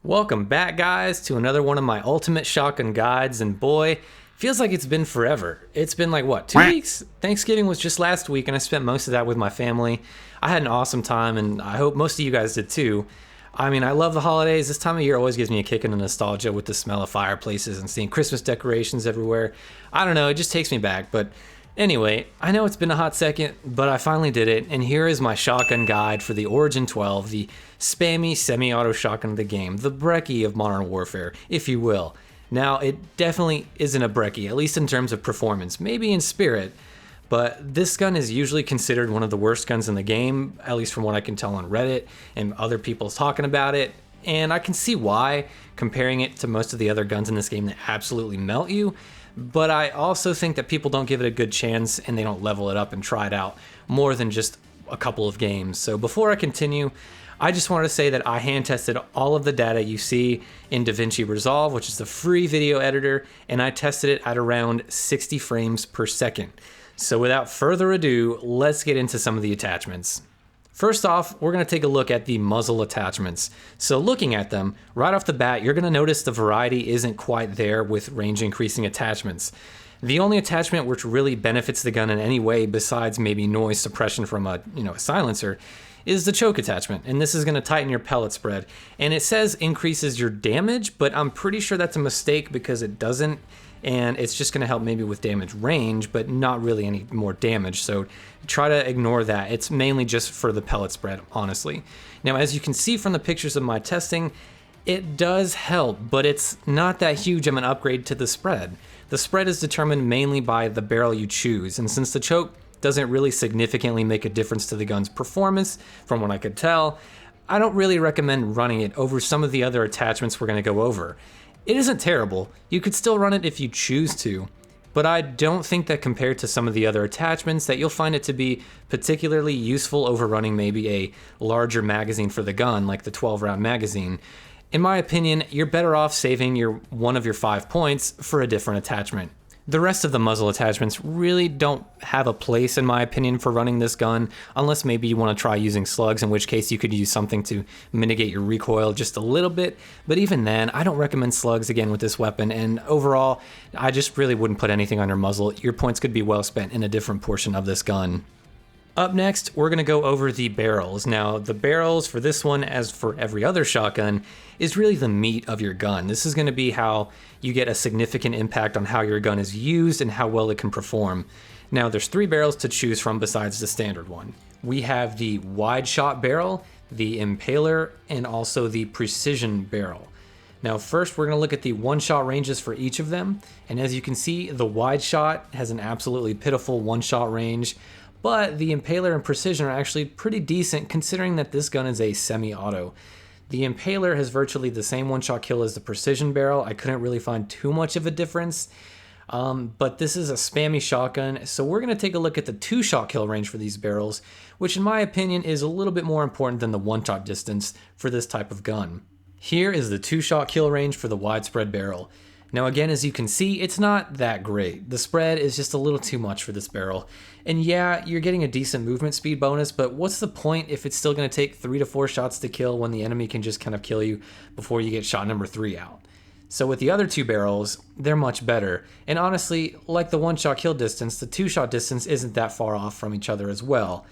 Welcome back, guys, to another one of my ultimate shotgun guides, and boy, feels like it's been forever. It's been like, what, 2 weeks? Thanksgiving was just last week, and I spent most of that with my family. I had an awesome time, and I hope most of you guys did too. I mean, I love the holidays. This time of year always gives me a kick in the nostalgia with the smell of fireplaces and seeing Christmas decorations everywhere. I don't know, it just takes me back, but anyway, I know it's been a hot second, but I finally did it, and here is my shotgun guide for the Origin 12, the spammy semi-auto shotgun of the game, the brecci of Modern Warfare, if you will. Now, it definitely isn't a brecci, at least in terms of performance, maybe in spirit, but this gun is usually considered one of the worst guns in the game, at least from what I can tell on Reddit and other people talking about it, and I can see why, comparing it to most of the other guns in this game that absolutely melt you. But I also think that people don't give it a good chance and they don't level it up and try it out more than just a couple of games. So before I continue, I just wanted to say that I hand tested all of the data you see in DaVinci Resolve, which is the free video editor, and I tested it at around 60 frames per second. So without further ado, let's get into some of the attachments. First off, we're going to take a look at the muzzle attachments. So looking at them, right off the bat, you're going to notice the variety isn't quite there with range increasing attachments. The only attachment which really benefits the gun in any way besides maybe noise suppression from a silencer is the choke attachment, and this is going to tighten your pellet spread. And it says increases your damage, but I'm pretty sure that's a mistake because it doesn't, and it's just going to help maybe with damage range, but not really any more damage. So try to ignore that. It's mainly just for the pellet spread, honestly. Now, as you can see from the pictures of my testing, it does help, but it's not that huge of an upgrade to the spread. The spread is determined mainly by the barrel you choose, and since the choke doesn't really significantly make a difference to the gun's performance, from what I could tell, I don't really recommend running it over some of the other attachments we're going to go over. It isn't terrible, you could still run it if you choose to, but I don't think that compared to some of the other attachments that you'll find it to be particularly useful over running maybe a larger magazine for the gun, like the 12-round magazine. In my opinion, you're better off saving one of your 5 points for a different attachment. The rest of the muzzle attachments really don't have a place, in my opinion, for running this gun, unless maybe you want to try using slugs, in which case you could use something to mitigate your recoil just a little bit. But even then, I don't recommend slugs again with this weapon, and overall, I just really wouldn't put anything on your muzzle. Your points could be well spent in a different portion of this gun. Up next, we're going to go over the barrels. Now, the barrels for this one, as for every other shotgun, is really the meat of your gun. This is going to be how you get a significant impact on how your gun is used and how well it can perform. Now, there's 3 barrels to choose from besides the standard one. We have the wide shot barrel, the impaler, and also the precision barrel. Now, first, we're going to look at the one-shot ranges for each of them. And as you can see, the wide shot has an absolutely pitiful one-shot range, but the impaler and precision are actually pretty decent considering that this gun is a semi-auto. The impaler has virtually the same one-shot kill as the precision barrel. I couldn't really find too much of a difference, but this is a spammy shotgun, so we're going to take a look at the 2-shot kill range for these barrels, which in my opinion is a little bit more important than the 1-shot distance for this type of gun. Here is the 2-shot kill range for the widespread barrel. Now again, as you can see, it's not that great. The spread is just a little too much for this barrel. And yeah, you're getting a decent movement speed bonus, but what's the point if it's still going to take 3 to 4 shots to kill when the enemy can just kind of kill you before you get shot number 3 out? So with the other 2 barrels, they're much better. And honestly, like the 1-shot kill distance, the 2-shot distance isn't that far off from each other as well.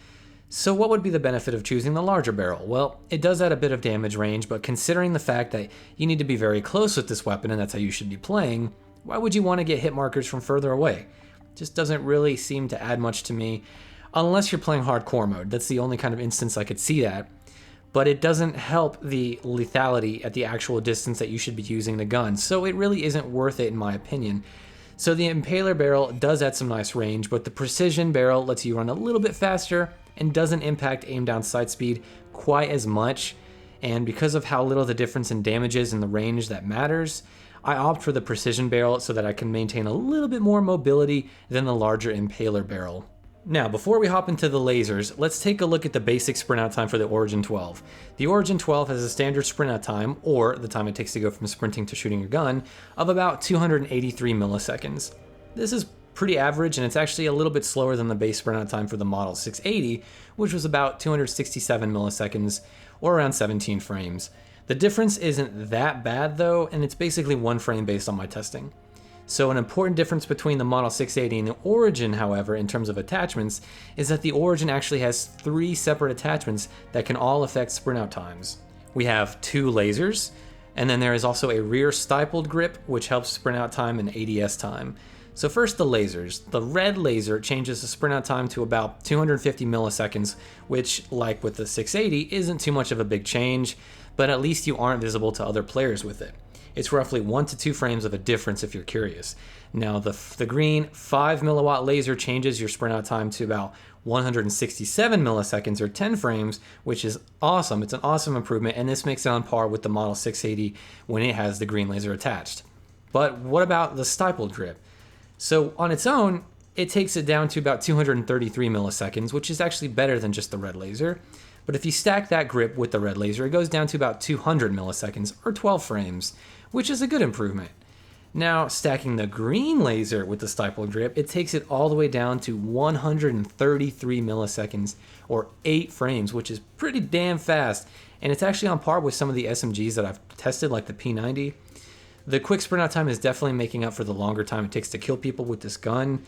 So what would be the benefit of choosing the larger barrel? Well, it does add a bit of damage range, but considering the fact that you need to be very close with this weapon and that's how you should be playing, why would you want to get hit markers from further away? Just doesn't really seem to add much to me, unless you're playing hardcore mode. That's the only kind of instance I could see that. But it doesn't help the lethality at the actual distance that you should be using the gun, so it really isn't worth it in my opinion. So the impaler barrel does add some nice range, but the precision barrel lets you run a little bit faster and doesn't impact aim down sight speed quite as much. And because of how little the difference in damage is in the range that matters, I opt for the precision barrel so that I can maintain a little bit more mobility than the larger impaler barrel. Now, before we hop into the lasers, let's take a look at the basic sprint out time for the Origin 12. The Origin 12 has a standard sprint out time, or the time it takes to go from sprinting to shooting your gun, of about 283 milliseconds. This is pretty average, and it's actually a little bit slower than the base sprint out time for the Model 680, which was about 267 milliseconds, or around 17 frames. The difference isn't that bad though, and it's basically 1 frame based on my testing. So an important difference between the Model 680 and the Origin, however, in terms of attachments, is that the Origin actually has 3 separate attachments that can all affect sprint out times. We have 2 lasers, and then there is also a rear stippled grip, which helps sprint out time and ADS time. So first the lasers. The red laser changes the sprint out time to about 250 milliseconds, which, like with the 680, isn't too much of a big change, but at least you aren't visible to other players with it. It's roughly 1 to 2 frames of a difference if you're curious. Now the green 5 milliwatt laser changes your sprint out time to about 167 milliseconds or 10 frames, which is awesome. It's an awesome improvement, and this makes it on par with the Model 680 when it has the green laser attached. But what about the stippled grip? So on its own, it takes it down to about 233 milliseconds, which is actually better than just the red laser. But if you stack that grip with the red laser, it goes down to about 200 milliseconds or 12 frames, which is a good improvement. Now, stacking the green laser with the stippled grip, it takes it all the way down to 133 milliseconds or 8 frames, which is pretty damn fast. And it's actually on par with some of the SMGs that I've tested, like the P90. The quick sprint out time is definitely making up for the longer time it takes to kill people with this gun.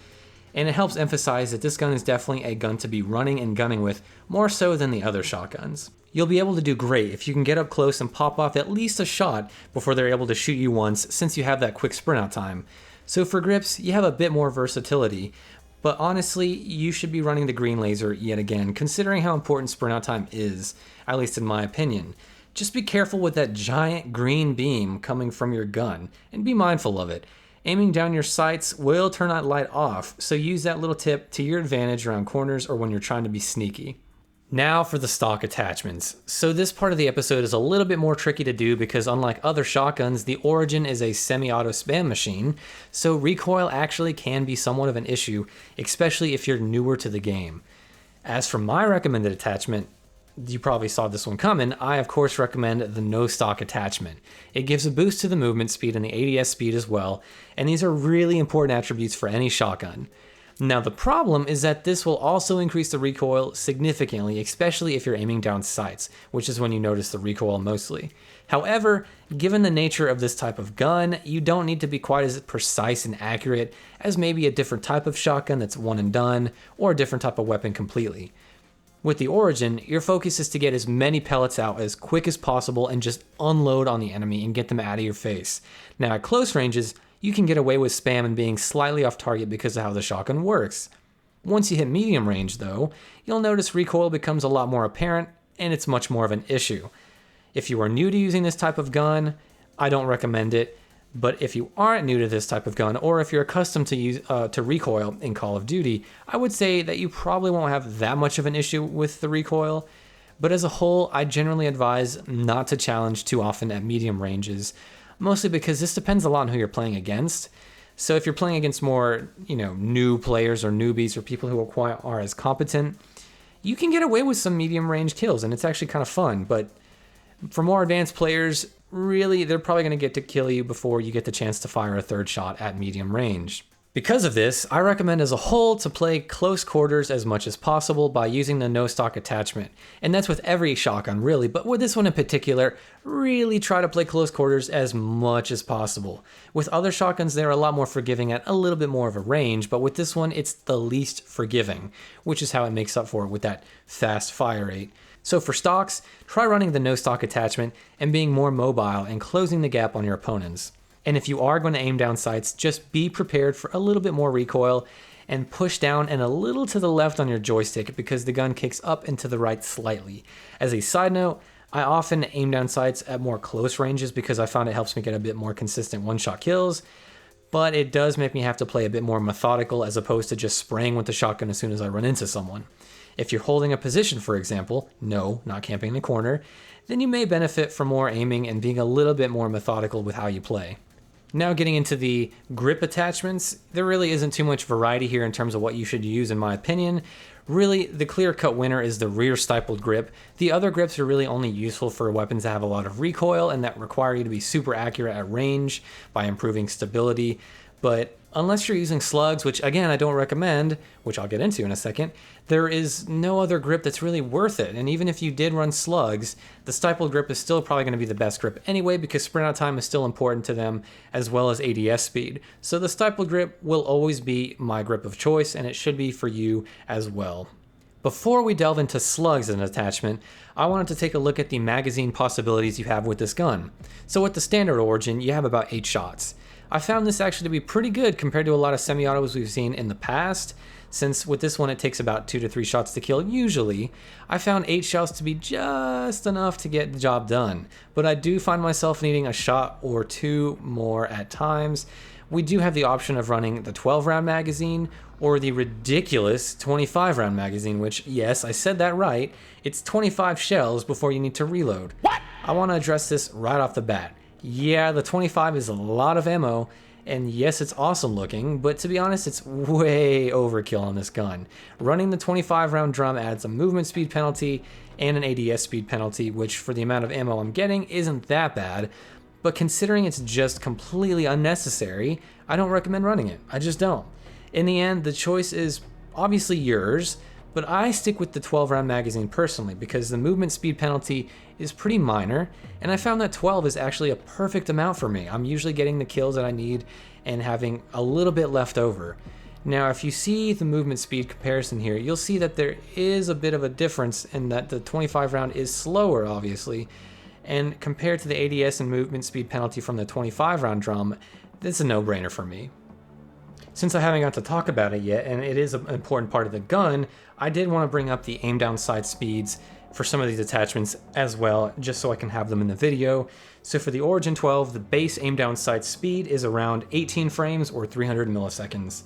And it helps emphasize that this gun is definitely a gun to be running and gunning with, more so than the other shotguns. You'll be able to do great if you can get up close and pop off at least a shot before they're able to shoot you once, since you have that quick sprint out time. So for grips, you have a bit more versatility, but honestly, you should be running the green laser yet again, considering how important sprint out time is, at least in my opinion. Just be careful with that giant green beam coming from your gun, and be mindful of it. Aiming down your sights will turn that light off, so use that little tip to your advantage around corners or when you're trying to be sneaky. Now for the stock attachments. So this part of the episode is a little bit more tricky to do because unlike other shotguns, the Origin is a semi-auto spam machine, so recoil actually can be somewhat of an issue, especially if you're newer to the game. As for my recommended attachment, you probably saw this one coming, I of course recommend the no stock attachment. It gives a boost to the movement speed and the ADS speed as well, and these are really important attributes for any shotgun. Now the problem is that this will also increase the recoil significantly, especially if you're aiming down sights, which is when you notice the recoil mostly. However, given the nature of this type of gun, you don't need to be quite as precise and accurate as maybe a different type of shotgun that's one and done, or a different type of weapon completely. With the Origin, your focus is to get as many pellets out as quick as possible and just unload on the enemy and get them out of your face. Now at close ranges, you can get away with spam and being slightly off target because of how the shotgun works. Once you hit medium range though, you'll notice recoil becomes a lot more apparent and it's much more of an issue. If you are new to using this type of gun, I don't recommend it, but if you aren't new to this type of gun or if you're accustomed to recoil in Call of Duty, I would say that you probably won't have that much of an issue with the recoil. But as a whole, I generally advise not to challenge too often at medium ranges, mostly because this depends a lot on who you're playing against. So if you're playing against more, new players or newbies or people who are as competent, you can get away with some medium range kills and it's actually kind of fun. But for more advanced players, really, they're probably going to get to kill you before you get the chance to fire a third shot at medium range. Because of this, I recommend as a whole to play close quarters as much as possible by using the no stock attachment. And that's with every shotgun really, but with this one in particular, really try to play close quarters as much as possible. With other shotguns, they're a lot more forgiving at a little bit more of a range, but with this one, it's the least forgiving, which is how it makes up for it with that fast fire rate. So for stocks, try running the no stock attachment and being more mobile and closing the gap on your opponents. And if you are going to aim down sights, just be prepared for a little bit more recoil and push down and a little to the left on your joystick because the gun kicks up and to the right slightly. As a side note, I often aim down sights at more close ranges because I found it helps me get a bit more consistent one-shot kills, but it does make me have to play a bit more methodical as opposed to just spraying with the shotgun as soon as I run into someone. If you're holding a position, for example, no, not camping in a corner, then you may benefit from more aiming and being a little bit more methodical with how you play. Now getting into the grip attachments, there really isn't too much variety here in terms of what you should use in my opinion. Really, the clear-cut winner is the rear stippled grip. The other grips are really only useful for weapons that have a lot of recoil and that require you to be super accurate at range by improving stability. But Unless you're using slugs, which again I don't recommend, which I'll get into in a second, there is no other grip that's really worth it. And even if you did run slugs, the stippled grip is still probably going to be the best grip anyway, because sprint out time is still important to them, as well as ADS speed. So the stippled grip will always be my grip of choice, and it should be for you as well. Before we delve into slugs as an attachment, I wanted to take a look at the magazine possibilities you have with this gun. So with the standard Origin, you have about 8 shots. I found this actually to be pretty good compared to a lot of semi-autos we've seen in the past, since with this one it takes about 2 to 3 shots to kill usually. I found 8 shots to be just enough to get the job done, but I do find myself needing a shot or 2 more at times. We do have the option of running the 12 round magazine or the ridiculous 25 round magazine, which, yes, I said that right, it's 25 shells before you need to reload. What? I want to address this right off the bat. Yeah, the 25 is a lot of ammo, and yes, it's awesome looking, but to be honest, it's way overkill on this gun. Running the 25 round drum adds a movement speed penalty and an ADS speed penalty, which for the amount of ammo I'm getting isn't that bad, but considering it's just completely unnecessary, I don't recommend running it. I just don't. In the end, the choice is obviously yours, but I stick with the 12 round magazine personally because the movement speed penalty is pretty minor, and I found that 12 is actually a perfect amount for me. I'm usually getting the kills that I need and having a little bit left over. Now, if you see the movement speed comparison here, you'll see that there is a bit of a difference in that the 25 round is slower, obviously, and compared to the ADS and movement speed penalty from the 25 round drum, it's a no-brainer for me. Since I haven't got to talk about it yet, and it is an important part of the gun, I did want to bring up the aim down sight speeds for some of these attachments as well, just so I can have them in the video. So for the Origin 12, the base aim down sight speed is around 18 frames or 300 milliseconds.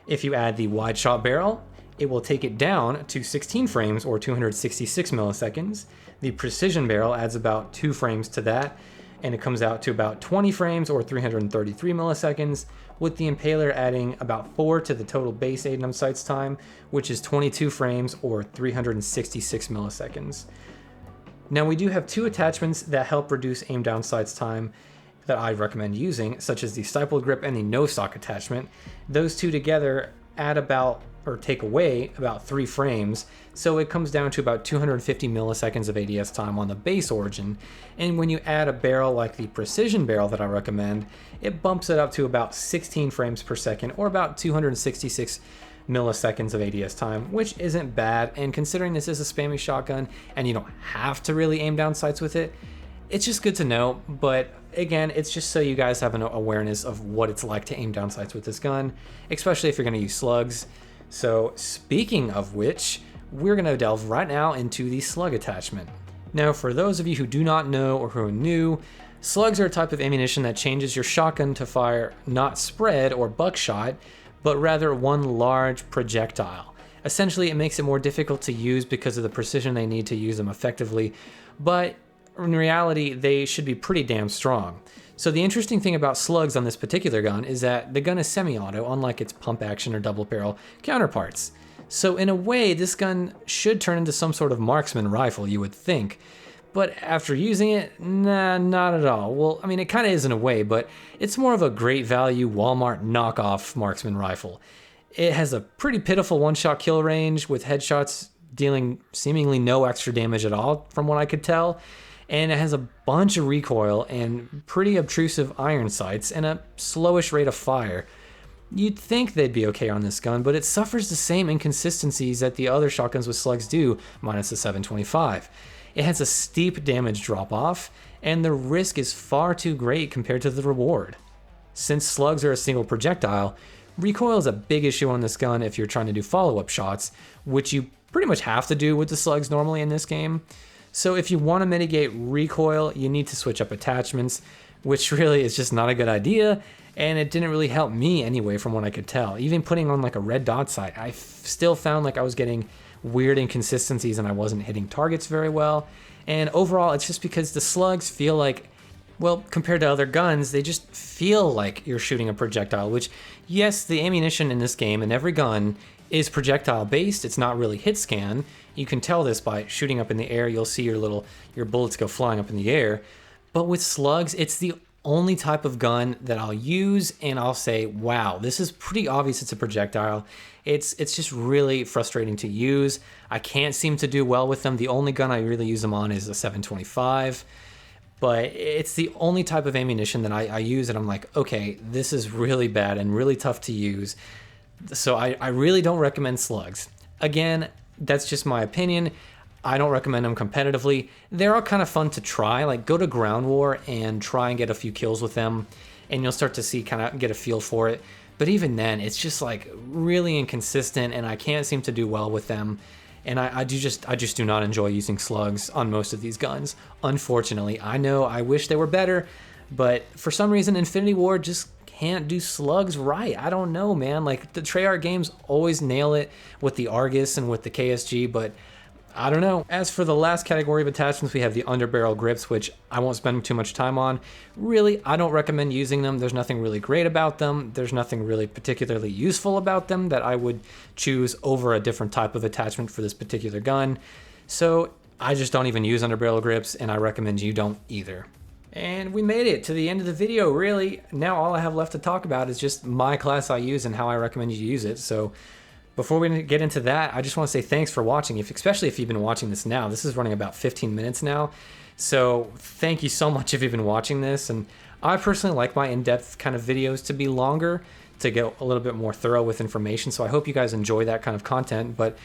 If you add the wide shot barrel, it will take it down to 16 frames or 266 milliseconds. The precision barrel adds about 2 frames to that, and it comes out to about 20 frames or 333 milliseconds, with the Impaler adding about 4 to the total base aim down sights time, which is 22 frames or 366 milliseconds. Now we do have 2 attachments that help reduce aim down sights time that I recommend using, such as the stippled grip and the no stock attachment. Those 2 together add about, or take away about 3 frames, so it comes down to about 250 milliseconds of ADS time on the base Origin, and when you add a barrel like the precision barrel that I recommend, it bumps it up to about 16 frames per second or about 266 milliseconds of ADS time, which isn't bad, and considering this is a spammy shotgun and you don't have to really aim down sights with it, it's just good to know. But again, it's just so you guys have an awareness of what it's like to aim down sights with this gun, especially if you're going to use slugs. So speaking of which, we're going to delve right now into the slug attachment. Now, for those of you who do not know or who are new, slugs are a type of ammunition that changes your shotgun to fire not spread or buckshot, but rather one large projectile. Essentially, it makes it more difficult to use because of the precision they need to use them effectively, but in reality, they should be pretty damn strong. So the interesting thing about slugs on this particular gun is that the gun is semi-auto, unlike its pump action or double barrel counterparts. So in a way, this gun should turn into some sort of marksman rifle, you would think. But after using it, nah, not at all. Well, I mean, it kind of is in a way, but it's more of a great value Walmart knockoff marksman rifle. It has a pretty pitiful one-shot kill range, with headshots dealing seemingly no extra damage at all, from what I could tell. And it has a bunch of recoil and pretty obtrusive iron sights and a slowish rate of fire. You'd think they'd be okay on this gun, but it suffers the same inconsistencies that the other shotguns with slugs do, minus the 725. It has a steep damage drop-off, and the risk is far too great compared to the reward. Since slugs are a single projectile, recoil is a big issue on this gun if you're trying to do follow-up shots, which you pretty much have to do with the slugs normally in this game. So if you want to mitigate recoil, you need to switch up attachments, which really is just not a good idea, and it didn't really help me anyway from what I could tell. Even putting on like a red dot sight, I still found like I was getting weird inconsistencies and I wasn't hitting targets very well. And overall, it's just because the slugs feel like, well, compared to other guns, they just feel like you're shooting a projectile, which, yes, the ammunition in this game and every gun is projectile based. It's not really hit scan. You can tell this by shooting up in the air. You'll see your bullets go flying up in the air. But with slugs, it's the only type of gun that I'll use, and I'll say, wow, this is pretty obvious it's a projectile. It's just really frustrating to use. I can't seem to do well with them. The only gun I really use them on is a 725, but it's the only type of ammunition that I use, and I'm like, okay, this is really bad and really tough to use. So I really don't recommend slugs. Again, that's just my opinion. I don't recommend them competitively. They are kind of fun to try. Like, go to Ground War and try and get a few kills with them, and you'll start to see, kind of get a feel for it. But even then, it's just like really inconsistent, and I can't seem to do well with them. And I just do not enjoy using slugs on most of these guns. Unfortunately, I know I wish they were better, but for some reason, Infinity Ward just can't do slugs right. I don't know, man. Like, the Treyarch games always nail it with the Argus and with the KSG, but I don't know. As for the last category of attachments, we have the underbarrel grips, which I won't spend too much time on. Really, I don't recommend using them. There's nothing really great about them. There's nothing really particularly useful about them that I would choose over a different type of attachment for this particular gun. So I just don't even use underbarrel grips, and I recommend you don't either. And we made it to the end of the video, really. Now all I have left to talk about is just my class I use and how I recommend you use it. So before we get into that, I just want to say thanks for watching, especially if you've been watching this now. This is running about 15 minutes now. So thank you so much if you've been watching this. And I personally like my in-depth kind of videos to be longer, to get a little bit more thorough with information. So I hope you guys enjoy that kind of content. But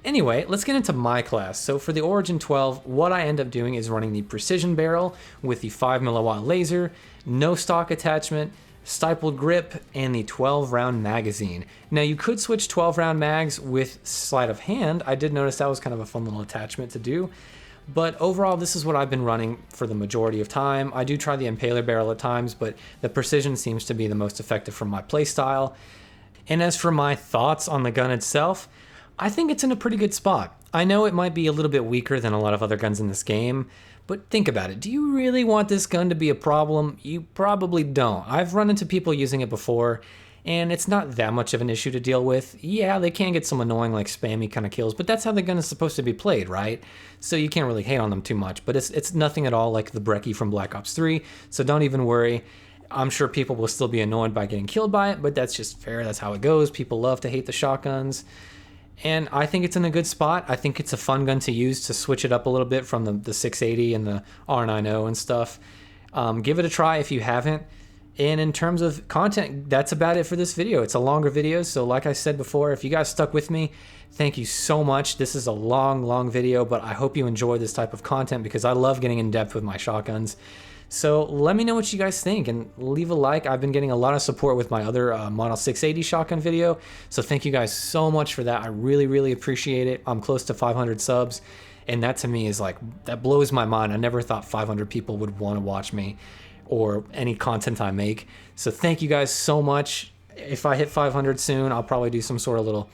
anyway, let's get into my class. So for the Origin 12, what I end up doing is running the precision barrel with the 5 milliwatt laser, no stock attachment, stippled grip, and the 12 round magazine. Now you could switch 12 round mags with sleight of hand. I did notice that was kind of a fun little attachment to do. But overall, this is what I've been running for the majority of time. I do try the Impaler barrel at times, but the precision seems to be the most effective for my playstyle. And as for my thoughts on the gun itself, I think it's in a pretty good spot. I know it might be a little bit weaker than a lot of other guns in this game, but think about it. Do you really want this gun to be a problem? You probably don't. I've run into people using it before, and it's not that much of an issue to deal with. Yeah, they can get some annoying, like, spammy kind of kills, but that's how the gun is supposed to be played, right? So you can't really hate on them too much, but it's nothing at all like the Brecci from Black Ops 3, so don't even worry. I'm sure people will still be annoyed by getting killed by it, but that's just fair. That's how it goes. People love to hate the shotguns. And I think it's in a good spot. I think it's a fun gun to use to switch it up a little bit from the 680 and the R90 and stuff. Give it a try if you haven't. And in terms of content, that's about it for this video. It's a longer video, so like I said before, if you guys stuck with me, thank you so much. This is a long video, but I hope you enjoy this type of content because I love getting in depth with my shotguns. So let me know what you guys think and leave a like. I've been getting a lot of support with my other Model 680 shotgun video. So thank you guys so much for that. I really appreciate it. I'm close to 500 subs. And that to me is like, that blows my mind. I never thought 500 people would want to watch me or any content I make. So thank you guys so much. If I hit 500 soon, I'll probably do some sort of little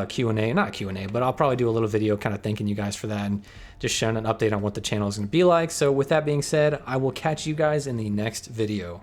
Q&A, not Q&A, but I'll probably do a little video kind of thanking you guys for that and just sharing an update on what the channel is going to be like. So with that being said, I will catch you guys in the next video.